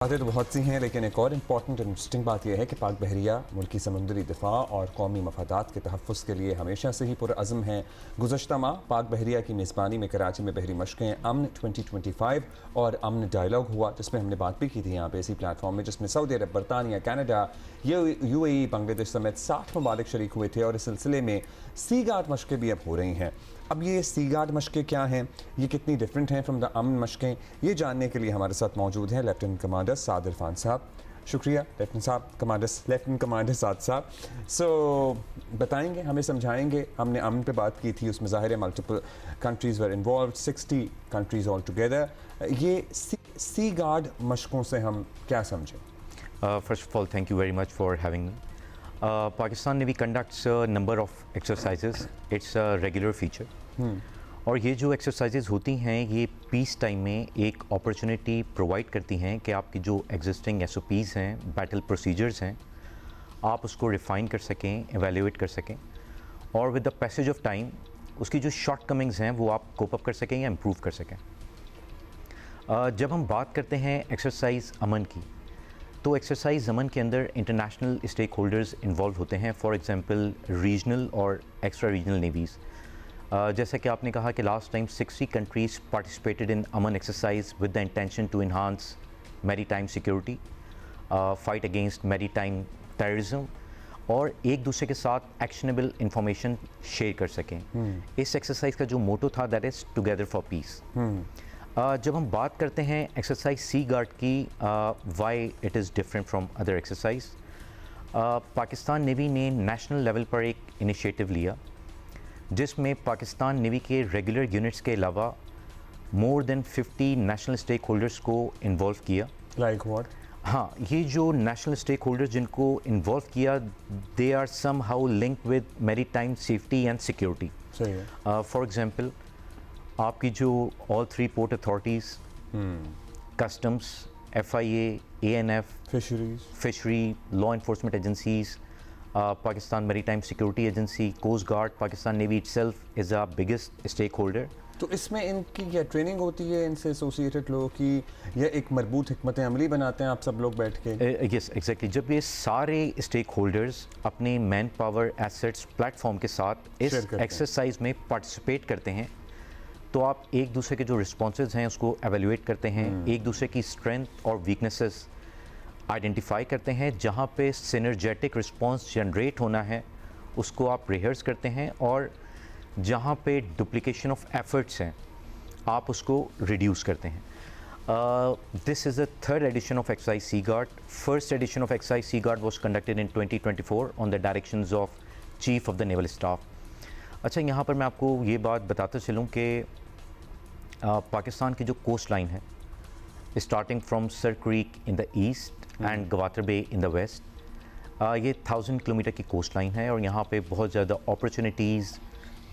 बातें तो बहुत सी हैं, लेकिन एक और इम्पॉर्टेंट इंटरेस्टिंग बात यह है कि पाक बहरिया मुल्की समुंदरी दिफा और कौमी मफादात के तहफ़्फ़ुज़ के लिए हमेशा से ही पुरअज़्म है। गुज़श्ता माह पाक बहरिया की मेज़बानी में कराची में बहरी मशक़ें अमन 2025 और अमन डायलॉग हुआ, जिसमें हमने बात भी की थी यहाँ पे इसी प्लेटफॉर्म में, जिसमें सऊदी अरब, बरतानिया, कनाडा, UAE, बांग्लादेश समेत 60 ममालिक शरीक हुए थे। और इस सिलसिले में सी गार्ड मशक़ें भी अब हो रही हैं। अब ये सी गार्ड मशक़ें क्या हैं, ये कितनी डिफरेंट हैं फ्राम द अमन मशक़ें, ये जानने के लिए हमारे साथ मौजूद हैं लेफ्टिनेंट कमांडर साद इरफान साहब। शुक्रिया लेफ्टिनेंट कमांडर साद साहब। बताएंगे, हमें समझाएंगे। हमने अमन पे बात की थी, उसमें ज़ाहिर है मल्टीपल कंट्रीज़ वर इन्वॉल्व, 60 कंट्रीज़ ऑल टुगेदर। ये सी गार्ड मशक़ों से हम क्या समझें? First of all, thank you very much for having me. Pakistan Navy conducts a number of exercises. It's a regular feature. और ये जो एक्सरसाइजेज होती हैं ये पीस टाइम में एक अपॉर्चुनिटी प्रोवाइड करती हैं कि आपकी जो एग्जिस्टिंग SOPs हैं, बैटल प्रोसीजर्स हैं, आप उसको रिफ़ाइन कर सकें, एवेल्यूएट कर सकें, और with the passage of time उसकी जो शॉर्ट कमिंग्स हैं वो आप कोप अप कर सकें या इम्प्रूव कर सकें। जब हम बात करते हैं एक्सरसाइज अमन की, तो एक्सरसाइज अमन के अंदर इंटरनेशनल स्टेक होल्डर्स इन्वॉल्व होते हैं। फॉर एग्जांपल रीजनल और एक्स्ट्रा रीजनल नेवीज़। जैसा कि आपने कहा कि last time 60 countries participated in Aman exercise with the intention to enhance maritime security, fight against maritime terrorism, और एक दूसरे के साथ एक्शनेबल इंफॉर्मेशन शेयर कर सकें। इस एक्सरसाइज का जो मोटो था that is together for peace. जब हम बात करते हैं एक्सरसाइज सी गार्ड की, why it is different from other exercise, Pakistan navy ने नेशनल लेवल पर एक इनिशिएटिव लिया जिसमें पाकिस्तान नेवी के रेगुलर यूनिट्स के अलावा more than 50 national stake holders को इन्वॉल्व किया। Like what? हाँ, ये जो नेशनल स्टेक होल्डर्स जिनको इन्वॉल्व किया, they are somehow linked with maritime safety and security. सही है। फॉर एग्जांपल, आपकी जो all 3 port authorities, customs, FIA, ANF, fishery, law enforcement agencies, Pakistan maritime security agency, coast guard, Pakistan navy itself is a biggest stake holder. तो इसमें इनकी क्या training होती है इनसे एसोसिएटेड लोगों की, या एक मरबूत हिकमत अमली बनाते हैं आप सब लोग बैठ के? Yes, exactly. जब ये सारे स्टेक होल्डर्स अपने मैन पावर एसेट्स प्लेटफॉर्म के साथ इस एक्सरसाइज में पार्टिसिपेट करते हैं, तो आप एक दूसरे के जो रिस्पॉन्सेज हैं उसको एवेल्यूएट करते हैं, एक दूसरे की स्ट्रेंथ और वीकनेसेस आइडेंटिफाई करते हैं। जहाँ पे सिनर्जेटिक रिस्पॉन्स जनरेट होना है उसको आप रिहर्स करते हैं, और जहाँ पे डुप्लीकेशन ऑफ एफर्ट्स हैं आप उसको रिड्यूस करते हैं। This is the third edition of exercise Sea Guard. First edition of exercise Sea Guard was conducted in 2024 on the directions of chief of the naval staff. अच्छा, यहाँ पर मैं आपको ये बात बताते चलूँ कि पाकिस्तान की जो कोस्ट लाइन है, starting from Sir Creek in the east and Gwadar bay in the west, ये 1000 किलोमीटर की कोस्ट लाइन है, और यहाँ पे बहुत ज़्यादा अपॉर्चुनिटीज़,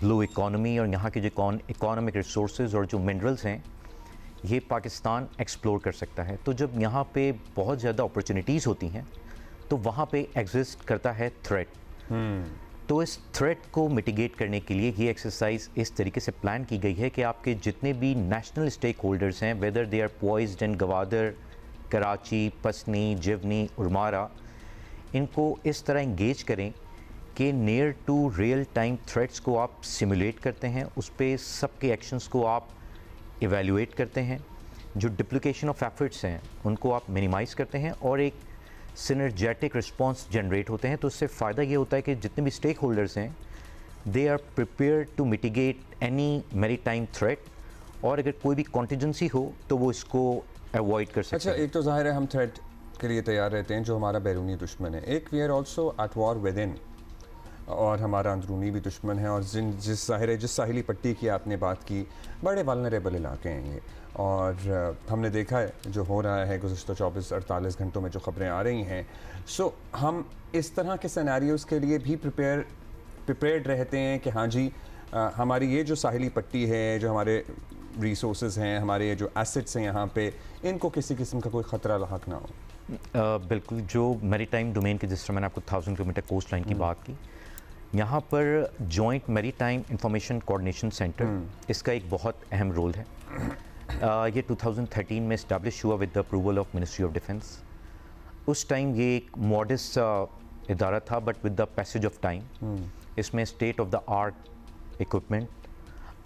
ब्लू इकॉनमी, और यहाँ के जो इकोनॉमिक रिसोर्सेज और जो मिनरल्स हैं ये पाकिस्तान एक्सप्लोर कर सकता है। तो जब यहाँ पे बहुत ज़्यादा अपॉर्चुनिटीज़ होती हैं तो वहाँ पे एग्जिस्ट करता है थ्रेट। तो इस थ्रेट को मिटिगेट करने के लिए ये एक्सरसाइज इस तरीके से प्लान की गई है कि आपके जितने भी नेशनल स्टेक होल्डर्स हैं, whether they are poised in Gwadar, Karachi, Pasni, Jiwani, Ormara, इनको इस तरह इंगेज करें कि near to real time threats को आप सिमुलेट करते हैं, उस पर सबके एक्शंस को आप इवेल्यूएट करते हैं, जो डुप्लीकेशन ऑफ एफर्ट्स हैं उनको आप मिनिमाइज़ करते हैं, और एक सिनर्जेटिक रिस्पॉन्स जनरेट होते हैं। तो इससे फ़ायदा ये होता है कि जितने भी स्टेक होल्डर्स हैं they are prepared to mitigate any maritime threat, और अगर कोई भी कॉन्टीजेंसी हो तो वो इसको अवॉइड कर सकते हैं। अच्छा, एक तो ज़ाहिर है हम थ्रेट के लिए तैयार रहते हैं जो हमारा बैरूनी दुश्मन है, एक we are also at war within, और हमारा अंदरूनी भी दुश्मन है। और जिस साहिली पट्टी की आपने बात की, बड़े वल्नरेबल इलाके हैं ये, और हमने देखा है जो हो रहा है गुज़श्ता 24-48 घंटों में जो ख़बरें आ रही हैं। सो हम इस तरह के सिनेरियोज़ के लिए भी प्रिपेयर्ड रहते हैं कि हाँ जी, हमारी ये जो साहिली पट्टी है, जो हमारे रिसोर्सेज हैं, हमारे जो एसेट्स हैं यहाँ पे, इनको किसी किस्म का कोई ख़तरा लाहक ना हो। बिल्कुल। जो मैरीटाइम डोमेन के, जिस तरह मैंने आपको 1000 किलोमीटर कोस्ट लाइन की बात की, यहाँ पर joint maritime information coordination centre, इसका एक बहुत अहम रोल है। ये 2013 में इस्टेब्लिश हुआ with the approval of ministry of defence. उस टाइम ये एक मॉडेस्ट इदारा था, but with the passage of time इसमें state of the art equipment,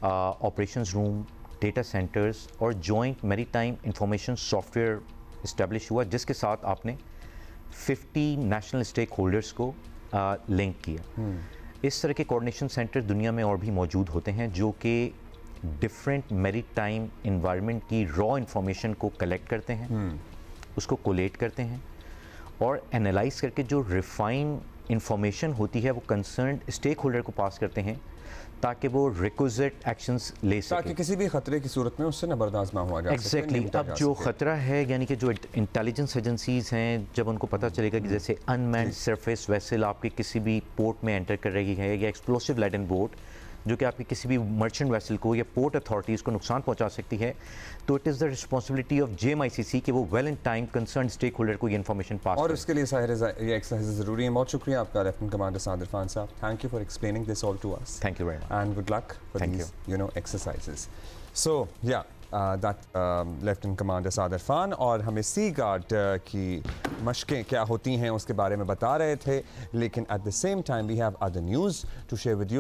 operations room, data centres और joint maritime information software establish हुआ, जिसके साथ आपने 50 नेशनल स्टेक होल्डर्स को लिंक किया। इस तरह के कोऑर्डिनेशन सेंटर दुनिया में और भी मौजूद होते हैं जो कि डिफरेंट मैरीटाइम इन्वायरमेंट की रॉ इंफॉर्मेशन को कलेक्ट करते हैं, उसको कोलेट करते हैं और एनालाइज करके जो रिफाइंड इंफॉर्मेशन होती है वो कंसर्न्ड स्टेक होल्डर को पास करते हैं ताकि वो रिक्विजिट एक्शंस ले सके, ताकि किसी भी खतरे की सूरत में उससे न बर्दाश्त ना हुआ जा सके। एग्जैक्टली। अब जो ख़तरा है यानी कि जो इंटेलिजेंस एजेंसीज़ हैं, जब उनको पता चलेगा कि जैसे अनमैन्ड सरफेस वेसल आपके किसी भी पोर्ट में एंटर कर रही है या एक्सप्लोसिव लैडन बोट जो कि आपकी किसी भी मर्चेंट वेसल को या पोर्ट अथॉरिटीज़ को नुकसान पहुंचा सकती है, तो it is the responsibility of JMICC कि वो well in time concern stake holder को ये इन्फॉर्मेशन पास और करे। उसके लिए ये एक्सरसाइज ज़रूरी है। बहुत शुक्रिया आपका लेफ्टिनेंट कमांडर सादिर खान साहब। Thank you for explaining this all to us. Thank you very much and good luck for Thank these exercises. So that Lieutenant Commander Sadir Khan और हमें सी गार्ड की मशकें क्या होती हैं उसके बारे में बता रहे थे, लेकिन at the same time we have other news to share with you.